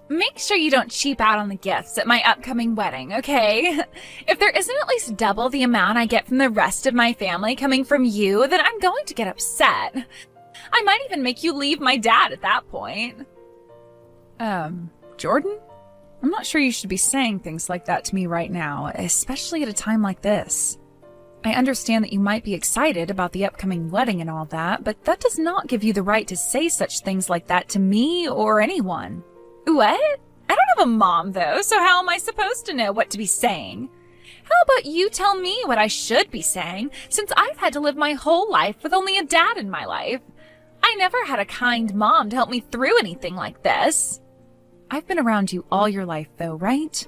make sure you don't cheap out on the gifts at my upcoming wedding, okay? If there isn't at least double the amount I get from the rest of my family coming from you, then I'm going to get upset. I might even make you leave my dad at that point. Jordan? I'm not sure you should be saying things like that to me right now, especially at a time like this. I understand that you might be excited about the upcoming wedding and all that, but that does not give you the right to say such things like that to me or anyone. What? I don't have a mom, though, so how am I supposed to know what to be saying? How about you tell me what I should be saying, since I've had to live my whole life with only a dad in my life? I never had a kind mom to help me through anything like this. I've been around you all your life, though, right?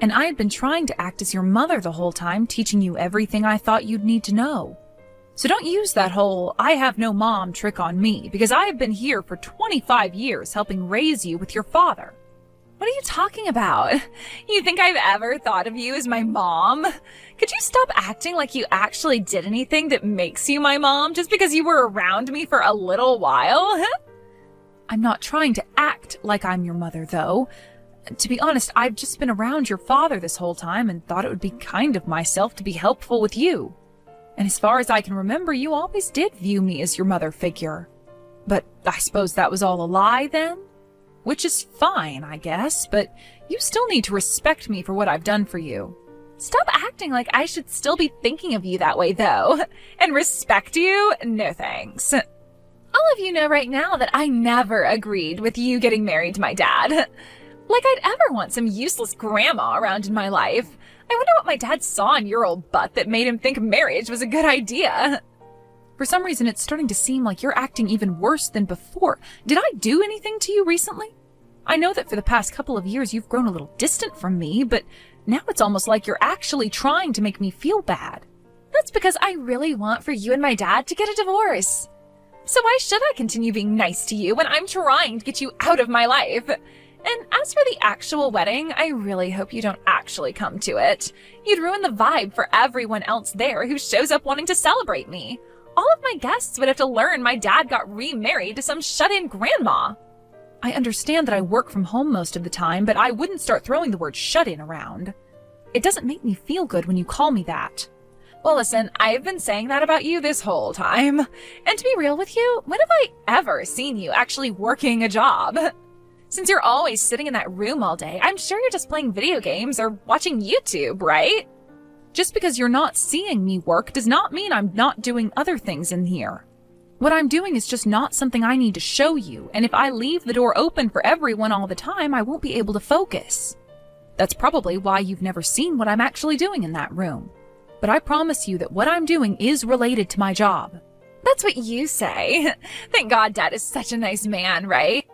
And I had been trying to act as your mother the whole time, teaching you everything I thought you'd need to know. So don't use that whole "I have no mom" trick on me, because I have been here for 25 years helping raise you with your father. What are you talking about? You think I've ever thought of you as my mom? Could you stop acting like you actually did anything that makes you my mom just because you were around me for a little while? I'm not trying to act like I'm your mother, though. To be honest, I've just been around your father this whole time and thought it would be kind of myself to be helpful with you. And as far as I can remember, you always did view me as your mother figure. But I suppose that was all a lie then? Which is fine, I guess, but you still need to respect me for what I've done for you. Stop acting like I should still be thinking of you that way, though. And respect you? No thanks. All of you know right now that I never agreed with you getting married to my dad. Like I'd ever want some useless grandma around in my life. I wonder what my dad saw in your old butt that made him think marriage was a good idea. For some reason, it's starting to seem like you're acting even worse than before. Did I do anything to you recently? I know that for the past couple of years you've grown a little distant from me, but now it's almost like you're actually trying to make me feel bad. That's because I really want for you and my dad to get a divorce. So why should I continue being nice to you when I'm trying to get you out of my life? And as for the actual wedding, I really hope you don't actually come to it. You'd ruin the vibe for everyone else there who shows up wanting to celebrate me. All of my guests would have to learn my dad got remarried to some shut-in grandma. I understand that I work from home most of the time, but I wouldn't start throwing the word shut-in around. It doesn't make me feel good when you call me that. Well, listen, I've been saying that about you this whole time. And to be real with you, when have I ever seen you actually working a job? Since you're always sitting in that room all day, I'm sure you're just playing video games or watching YouTube, right? Just because you're not seeing me work does not mean I'm not doing other things in here. What I'm doing is just not something I need to show you, and if I leave the door open for everyone all the time, I won't be able to focus. That's probably why you've never seen what I'm actually doing in that room. But I promise you that what I'm doing is related to my job. That's what you say. Thank God Dad is such a nice man, right?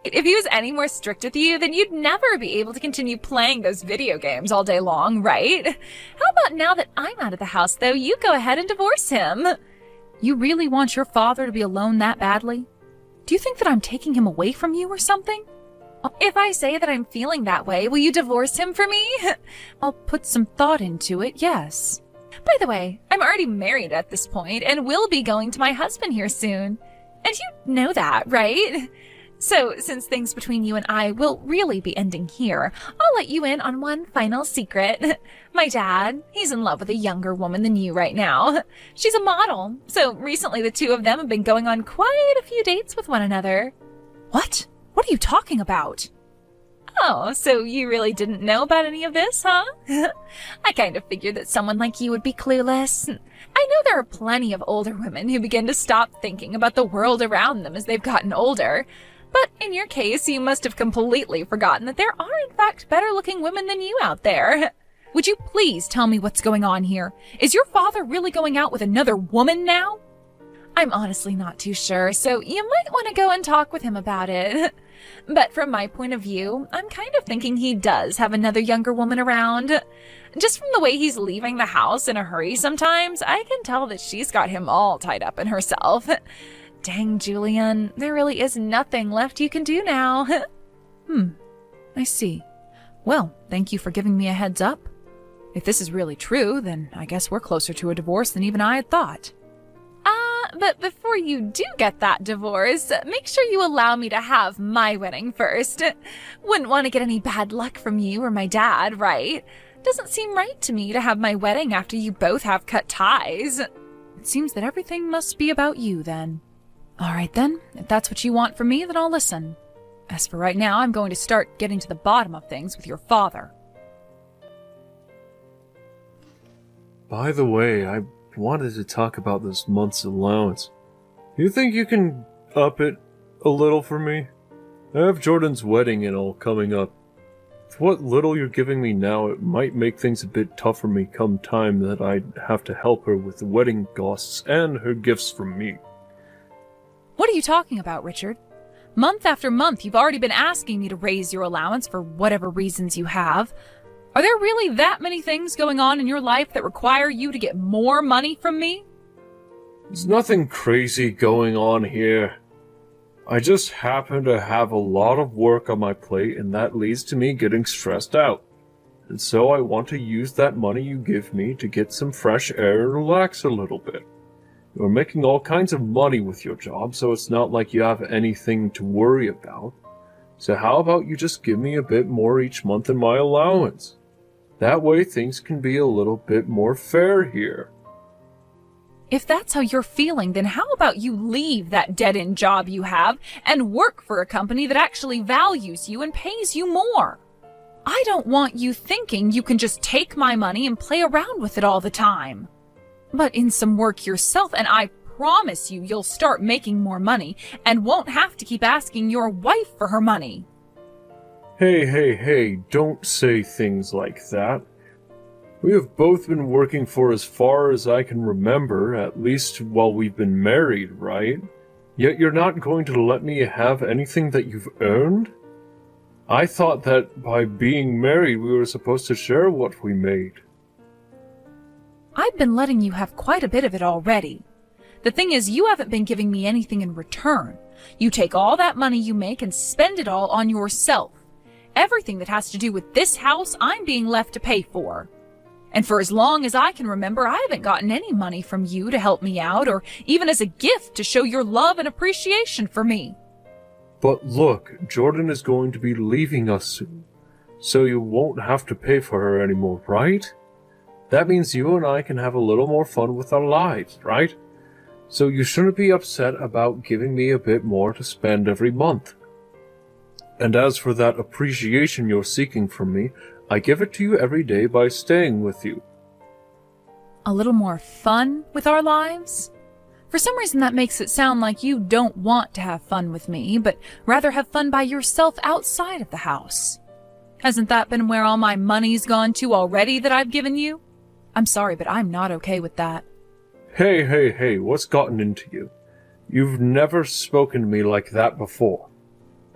If he was any more strict with you, then you'd never be able to continue playing those video games all day long, right? How about now that I'm out of the house, though, you go ahead and divorce him? You really want your father to be alone that badly? Do you think that I'm taking him away from you or something? If I say that I'm feeling that way, will you divorce him for me? I'll put some thought into it, yes. By the way, I'm already married at this point and will be going to my husband here soon. And you know that, right? So, since things between you and I will really be ending here, I'll let you in on one final secret. My dad, he's in love with a younger woman than you right now. She's a model, so recently the two of them have been going on quite a few dates with one another. What? What are you talking about? Oh, so you really didn't know about any of this, huh? I kind of figured that someone like you would be clueless. I know there are plenty of older women who begin to stop thinking about the world around them as they've gotten older. But in your case, you must have completely forgotten that there are in fact better-looking women than you out there. Would you please tell me what's going on here? Is your father really going out with another woman now? I'm honestly not too sure, so you might want to go and talk with him about it. But from my point of view, I'm kind of thinking he does have another younger woman around. Just from the way he's leaving the house in a hurry sometimes, I can tell that she's got him all tied up in herself. Dang, Julian, there really is nothing left you can do now. I see. Well, thank you for giving me a heads up. If this is really true, then I guess we're closer to a divorce than even I had thought. But before you do get that divorce, make sure you allow me to have my wedding first. Wouldn't want to get any bad luck from you or my dad, right? Doesn't seem right to me to have my wedding after you both have cut ties. It seems that everything must be about you, then. All right, then. If that's what you want from me, then I'll listen. As for right now, I'm going to start getting to the bottom of things with your father. By the way, I wanted to talk about this month's allowance. Do you think you can up it a little for me? I have Jordan's wedding and all coming up. For what little you're giving me now, it might make things a bit tough for me come time that I'd have to help her with the wedding costs and her gifts from me. What are you talking about, Richard? Month after month, you've already been asking me to raise your allowance for whatever reasons you have. Are there really that many things going on in your life that require you to get more money from me? There's nothing crazy going on here. I just happen to have a lot of work on my plate, and that leads to me getting stressed out. And so I want to use that money you give me to get some fresh air and relax a little bit. You're making all kinds of money with your job, so it's not like you have anything to worry about. So how about you just give me a bit more each month in my allowance? That way things can be a little bit more fair here. If that's how you're feeling, then how about you leave that dead-end job you have and work for a company that actually values you and pays you more? I don't want you thinking you can just take my money and play around with it all the time. But in some work yourself, and I promise you'll start making more money and won't have to keep asking your wife for her money. Hey, don't say things like that. We have both been working for as far as I can remember, at least while we've been married, right? Yet you're not going to let me have anything that you've earned? I thought that by being married we were supposed to share what we made. I've been letting you have quite a bit of it already. The thing is, you haven't been giving me anything in return. You take all that money you make and spend it all on yourself. Everything that has to do with this house, I'm being left to pay for. And for as long as I can remember, I haven't gotten any money from you to help me out, or even as a gift to show your love and appreciation for me. But look, Jordan is going to be leaving us soon, so you won't have to pay for her anymore, right? That means you and I can have a little more fun with our lives, right? So you shouldn't be upset about giving me a bit more to spend every month. And as for that appreciation you're seeking from me, I give it to you every day by staying with you. A little more fun with our lives? For some reason that makes it sound like you don't want to have fun with me, but rather have fun by yourself outside of the house. Hasn't that been where all my money's gone to already that I've given you? I'm sorry, but I'm not okay with that. Hey, what's gotten into you? You've never spoken to me like that before.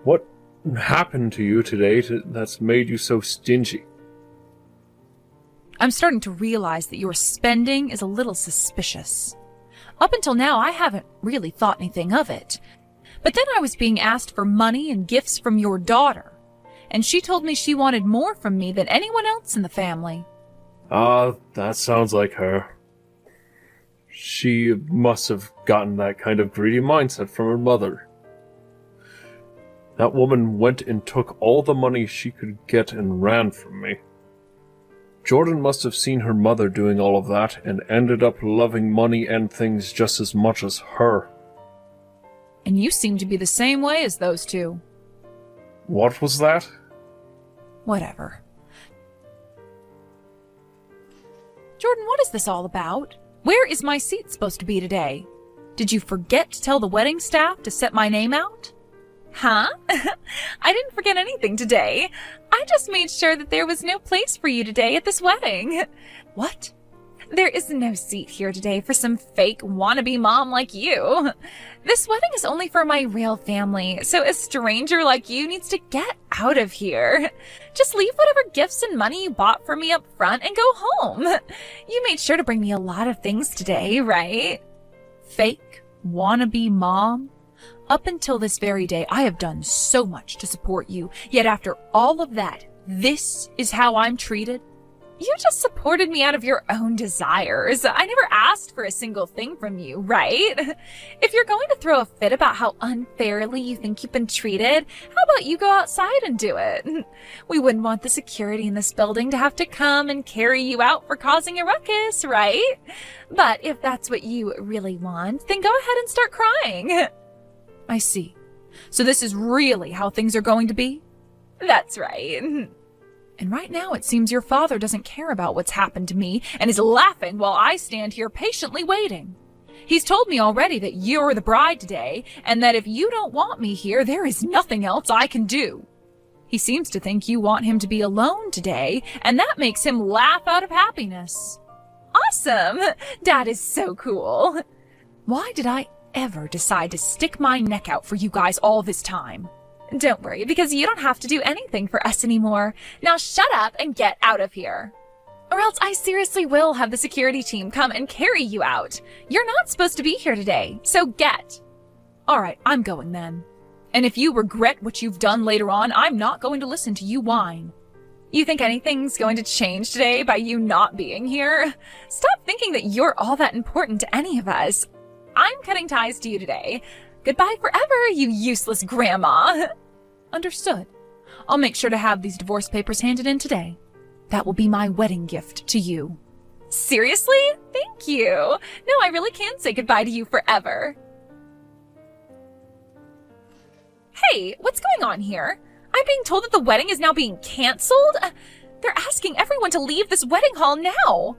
What happened to you today that's made you so stingy? I'm starting to realize that your spending is a little suspicious. Up until now, I haven't really thought anything of it. But then I was being asked for money and gifts from your daughter, and she told me she wanted more from me than anyone else in the family. That sounds like her. She must have gotten that kind of greedy mindset from her mother. That woman went and took all the money she could get and ran from me. Jordan must have seen her mother doing all of that and ended up loving money and things just as much as her. And you seem to be the same way as those two. What was that? Whatever. Jordan, what is this all about? Where is my seat supposed to be today? Did you forget to tell the wedding staff to set my name out? Huh? I didn't forget anything today. I just made sure that there was no place for you today at this wedding. What? There is no seat here today for some fake wannabe mom like you. This wedding is only for my real family, so a stranger like you needs to get out of here. Just leave whatever gifts and money you bought for me up front and go home. You made sure to bring me a lot of things today, right? Fake wannabe mom? Up until this very day, I have done so much to support you, yet after all of that, this is how I'm treated? You just supported me out of your own desires. I never asked for a single thing from you, right? If you're going to throw a fit about how unfairly you think you've been treated, how about you go outside and do it? We wouldn't want the security in this building to have to come and carry you out for causing a ruckus, right? But if that's what you really want, then go ahead and start crying. I see. So this is really how things are going to be? That's right. And right now it seems your father doesn't care about what's happened to me and is laughing while I stand here patiently waiting. He's told me already that you're the bride today, and that if you don't want me here, there is nothing else I can do. He seems to think you want him to be alone today, and that makes him laugh out of happiness. Awesome! Dad is so cool. Why did I ever decide to stick my neck out for you guys all this time? Don't worry, because you don't have to do anything for us anymore. Now shut up and get out of here. Or else I seriously will have the security team come and carry you out. You're not supposed to be here today, so get. All right, I'm going then. And if you regret what you've done later on, I'm not going to listen to you whine. You think anything's going to change today by you not being here? Stop thinking that you're all that important to any of us. I'm cutting ties to you today. Goodbye forever, you useless grandma. Understood. I'll make sure to have these divorce papers handed in today. That will be my wedding gift to you. Seriously? Thank you. No, I really can say goodbye to you forever. Hey, what's going on here? I'm being told that the wedding is now being canceled? They're asking everyone to leave this wedding hall now.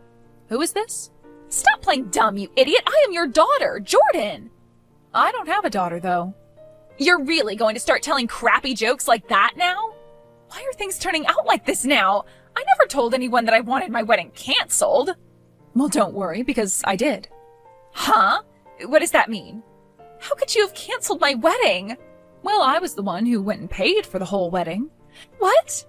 Who is this? Stop playing dumb, you idiot. I am your daughter, Jordan. I don't have a daughter, though. You're really going to start telling crappy jokes like that now? Why are things turning out like this now? I never told anyone that I wanted my wedding canceled. Well, don't worry, because I did. Huh? What does that mean? How could you have canceled my wedding? Well, I was the one who went and paid for the whole wedding. What?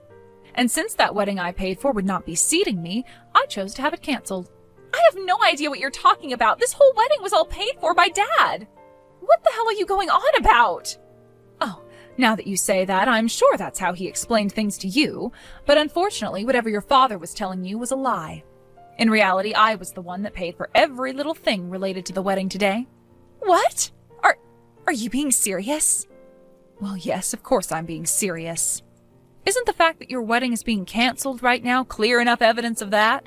And since that wedding I paid for would not be seating me, I chose to have it canceled. I have no idea what you're talking about. This whole wedding was all paid for by Dad. What the hell are you going on about? Oh, now that you say that, I'm sure that's how he explained things to you. But unfortunately, whatever your father was telling you was a lie. In reality, I was the one that paid for every little thing related to the wedding today. What? Are you being serious? Well, yes, of course I'm being serious. Isn't the fact that your wedding is being canceled right now clear enough evidence of that?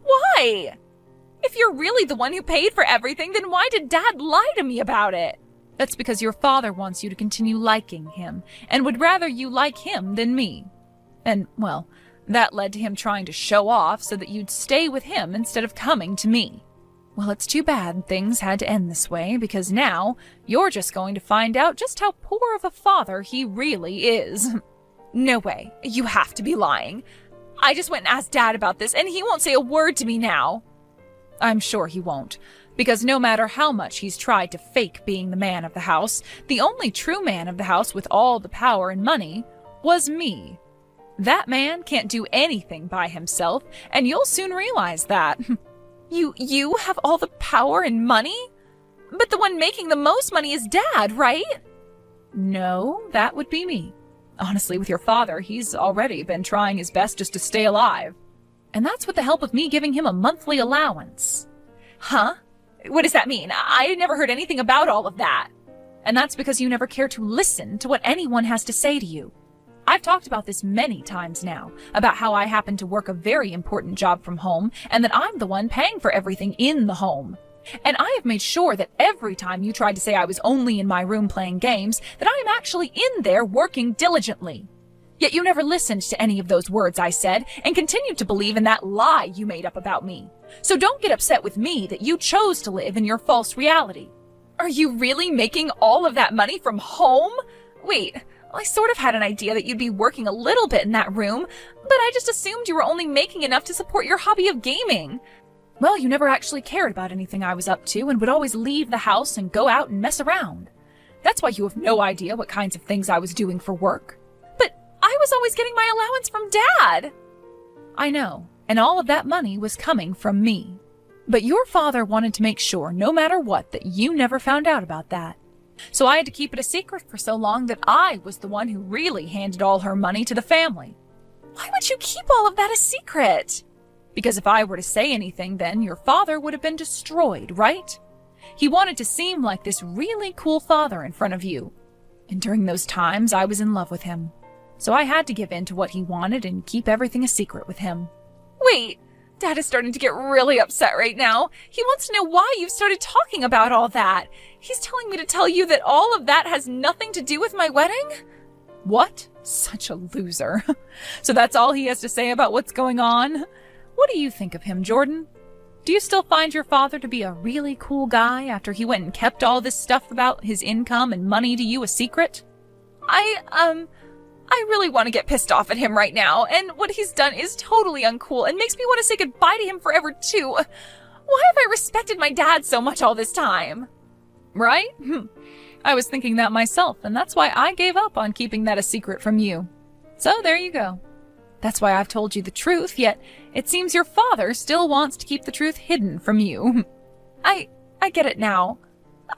Why? If you're really the one who paid for everything, then why did Dad lie to me about it? That's because your father wants you to continue liking him, and would rather you like him than me. And, well, that led to him trying to show off so that you'd stay with him instead of coming to me. Well, it's too bad things had to end this way, because now you're just going to find out just how poor of a father he really is. No way. You have to be lying. I just went and asked Dad about this, and he won't say a word to me now. I'm sure he won't, because no matter how much he's tried to fake being the man of the house, the only true man of the house with all the power and money was me. That man can't do anything by himself, and you'll soon realize that. You have all the power and money? But the one making the most money is Dad, right? No, that would be me. Honestly, with your father, he's already been trying his best just to stay alive. And that's with the help of me giving him a monthly allowance. Huh? What does that mean? I never heard anything about all of that. And that's because you never care to listen to what anyone has to say to you. I've talked about this many times now, about how I happen to work a very important job from home, and that I'm the one paying for everything in the home. And I have made sure that every time you tried to say I was only in my room playing games, that I am actually in there working diligently. Yet you never listened to any of those words I said, and continued to believe in that lie you made up about me. So don't get upset with me that you chose to live in your false reality. Are you really making all of that money from home? Wait, I sort of had an idea that you'd be working a little bit in that room, but I just assumed you were only making enough to support your hobby of gaming. Well, you never actually cared about anything I was up to and would always leave the house and go out and mess around. That's why you have no idea what kinds of things I was doing for work. But I was always getting my allowance from Dad. I know, and all of that money was coming from me. But your father wanted to make sure, no matter what, that you never found out about that. So I had to keep it a secret for so long that I was the one who really handed all her money to the family. Why would you keep all of that a secret? Because if I were to say anything, then your father would have been destroyed, right? He wanted to seem like this really cool father in front of you. And during those times, I was in love with him. So I had to give in to what he wanted and keep everything a secret with him. Wait, Dad is starting to get really upset right now. He wants to know why you've started talking about all that. He's telling me to tell you that all of that has nothing to do with my wedding? What? Such a loser. So that's all he has to say about what's going on? What do you think of him, Jordan? Do you still find your father to be a really cool guy after he went and kept all this stuff about his income and money to you a secret? I really want to get pissed off at him right now, and what he's done is totally uncool and makes me want to say goodbye to him forever too. Why have I respected my dad so much all this time? Right? I was thinking that myself, and that's why I gave up on keeping that a secret from you. So there you go. That's why I've told you the truth, yet it seems your father still wants to keep the truth hidden from you. I get it now.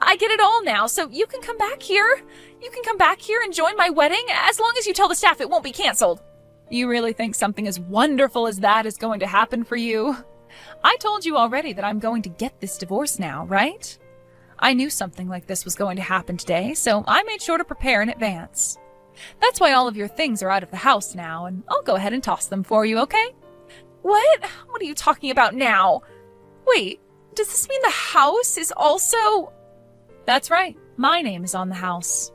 I get it all now, so you can come back here. You can come back here and join my wedding, as long as you tell the staff it won't be canceled. You really think something as wonderful as that is going to happen for you? I told you already that I'm going to get this divorce now, right? I knew something like this was going to happen today, so I made sure to prepare in advance. That's why all of your things are out of the house now, and I'll go ahead and toss them for you, okay? What? What are you talking about now? Wait, does this mean the house is also... That's right. My name is on the house.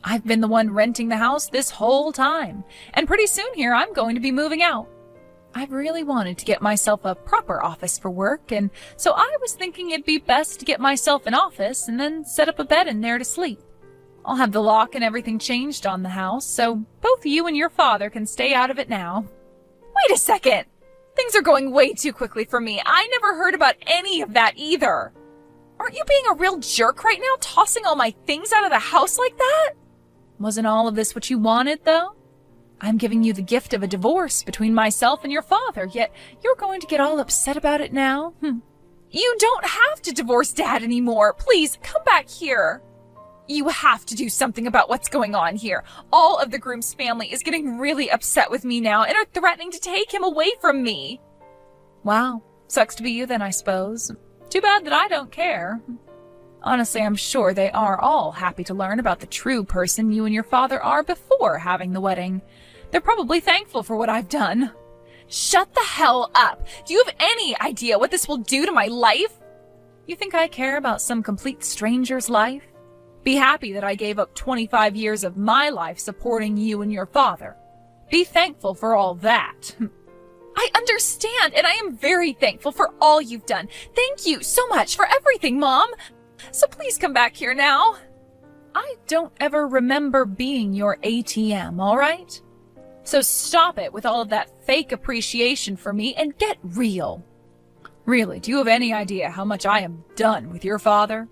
I've been the one renting the house this whole time, and pretty soon here I'm going to be moving out. I've really wanted to get myself a proper office for work, and so I was thinking it'd be best to get myself an office and then set up a bed in there to sleep. I'll have the lock and everything changed on the house, so both you and your father can stay out of it now. Wait a second! Things are going way too quickly for me. I never heard about any of that either. Aren't you being a real jerk right now, tossing all my things out of the house like that? Wasn't all of this what you wanted, though? I'm giving you the gift of a divorce between myself and your father, yet you're going to get all upset about it now? You don't have to divorce Dad anymore. Please, come back here. You have to do something about what's going on here. All of the groom's family is getting really upset with me now and are threatening to take him away from me. Wow, sucks to be you then, I suppose. Too bad that I don't care. Honestly, I'm sure they are all happy to learn about the true person you and your father are before having the wedding. They're probably thankful for what I've done. Shut the hell up! Do you have any idea what this will do to my life? You think I care about some complete stranger's life? Be happy that I gave up 25 years of my life supporting you and your father. Be thankful for all that. I understand, and I am very thankful for all you've done. Thank you so much for everything, Mom. So please come back here now. I don't ever remember being your ATM, all right? So stop it with all of that fake appreciation for me and get real. Really, do you have any idea how much I am done with your father?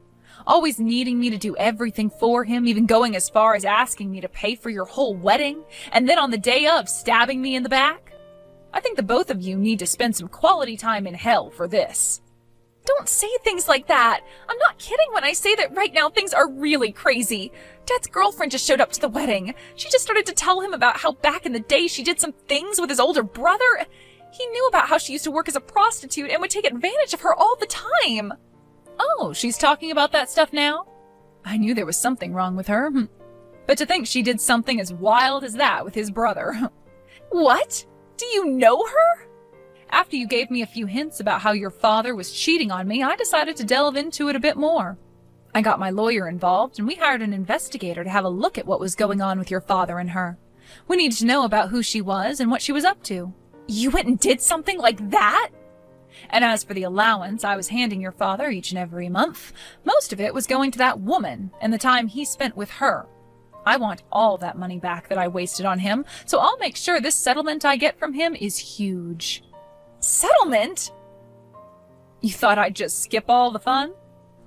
Always needing me to do everything for him, even going as far as asking me to pay for your whole wedding, and then on the day of stabbing me in the back? I think the both of you need to spend some quality time in hell for this. Don't say things like that. I'm not kidding when I say that right now things are really crazy. Dad's girlfriend just showed up to the wedding. She just started to tell him about how back in the day she did some things with his older brother. He knew about how she used to work as a prostitute and would take advantage of her all the time. Oh, she's talking about that stuff now? I knew there was something wrong with her. But to think she did something as wild as that with his brother. What? Do you know her? After you gave me a few hints about how your father was cheating on me, I decided to delve into it a bit more. I got my lawyer involved, and we hired an investigator to have a look at what was going on with your father and her. We needed to know about who she was and what she was up to. You went and did something like that? And as for the allowance I was handing your father each and every month, most of it was going to that woman and the time he spent with her. I want all that money back that I wasted on him, so I'll make sure this settlement I get from him is huge. Settlement? You thought I'd just skip all the fun?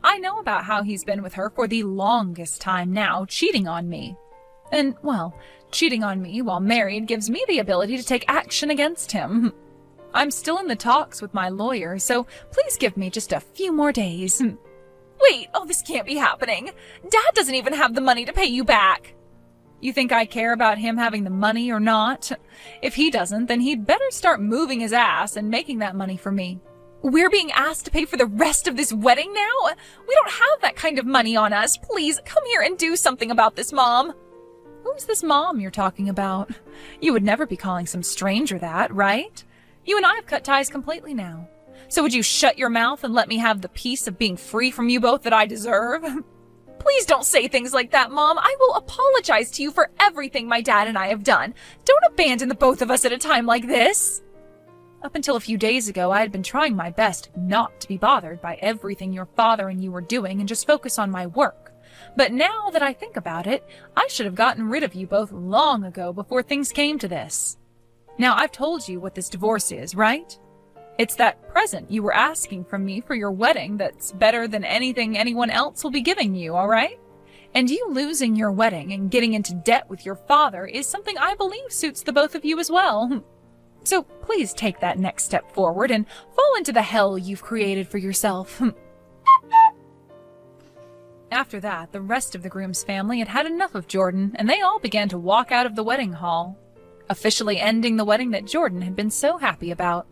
I know about how he's been with her for the longest time now, cheating on me. And, well, cheating on me while married gives me the ability to take action against him. I'm still in the talks with my lawyer, so please give me just a few more days. Wait, oh, this can't be happening. Dad doesn't even have the money to pay you back. You think I care about him having the money or not? If he doesn't, then he'd better start moving his ass and making that money for me. We're being asked to pay for the rest of this wedding now? We don't have that kind of money on us. Please, come here and do something about this, Mom. Who's this mom you're talking about? You would never be calling some stranger that, right? You and I have cut ties completely now. So would you shut your mouth and let me have the peace of being free from you both that I deserve? Please don't say things like that, Mom. I will apologize to you for everything my dad and I have done. Don't abandon the both of us at a time like this. Up until a few days ago, I had been trying my best not to be bothered by everything your father and you were doing and just focus on my work. But now that I think about it, I should have gotten rid of you both long ago before things came to this. Now, I've told you what this divorce is, right? It's that present you were asking from me for your wedding that's better than anything anyone else will be giving you, all right? And you losing your wedding and getting into debt with your father is something I believe suits the both of you as well. So please take that next step forward and fall into the hell you've created for yourself. After that, the rest of the groom's family had had enough of Jordan, and they all began to walk out of the wedding hall, officially ending the wedding that Jordan had been so happy about.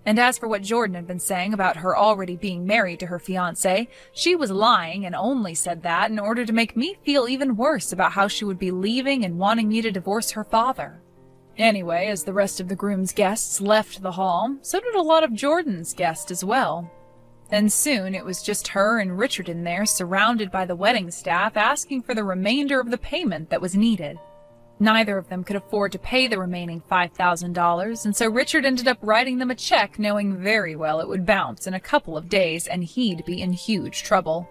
And as for what Jordan had been saying about her already being married to her fiancé, she was lying and only said that in order to make me feel even worse about how she would be leaving and wanting me to divorce her father. Anyway, as the rest of the groom's guests left the hall, so did a lot of Jordan's guests as well. And soon it was just her and Richard in there, surrounded by the wedding staff, asking for the remainder of the payment that was needed. Neither of them could afford to pay the remaining $5,000, and so Richard ended up writing them a check, knowing very well it would bounce in a couple of days and he'd be in huge trouble.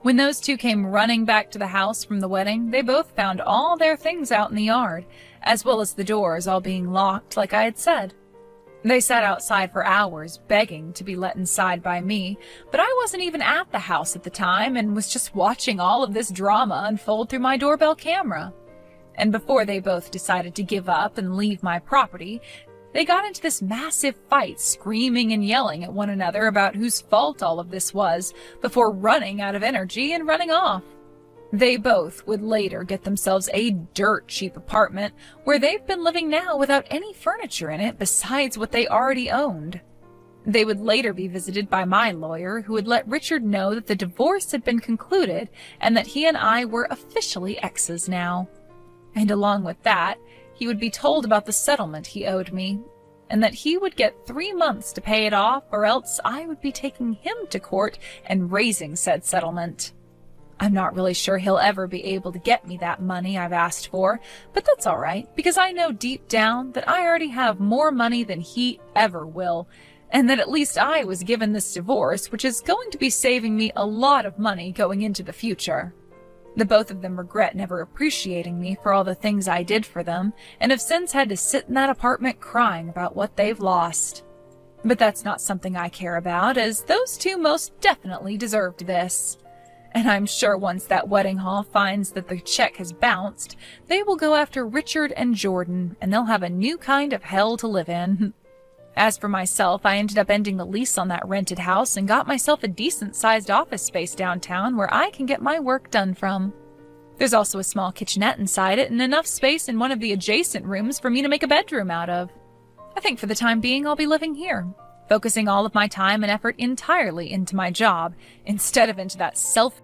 When those two came running back to the house from the wedding, they both found all their things out in the yard, as well as the doors all being locked like I had said. They sat outside for hours, begging to be let inside by me, but I wasn't even at the house at the time and was just watching all of this drama unfold through my doorbell camera. And before they both decided to give up and leave my property, they got into this massive fight, screaming and yelling at one another about whose fault all of this was, before running out of energy and running off. They both would later get themselves a dirt cheap apartment where they've been living now without any furniture in it besides what they already owned. They would later be visited by my lawyer, who would let Richard know that the divorce had been concluded and that he and I were officially exes now. And along with that, he would be told about the settlement he owed me, and that he would get 3 months to pay it off, or else I would be taking him to court and raising said settlement. I'm not really sure he'll ever be able to get me that money I've asked for, but that's all right, because I know deep down that I already have more money than he ever will, and that at least I was given this divorce, which is going to be saving me a lot of money going into the future. The both of them regret never appreciating me for all the things I did for them, and have since had to sit in that apartment crying about what they've lost. But that's not something I care about, as those two most definitely deserved this. And I'm sure once that wedding hall finds that the check has bounced, they will go after Richard and Jordan, and they'll have a new kind of hell to live in. As for myself, I ended up ending the lease on that rented house and got myself a decent-sized office space downtown where I can get my work done from. There's also a small kitchenette inside it and enough space in one of the adjacent rooms for me to make a bedroom out of. I think for the time being I'll be living here, focusing all of my time and effort entirely into my job instead of into that self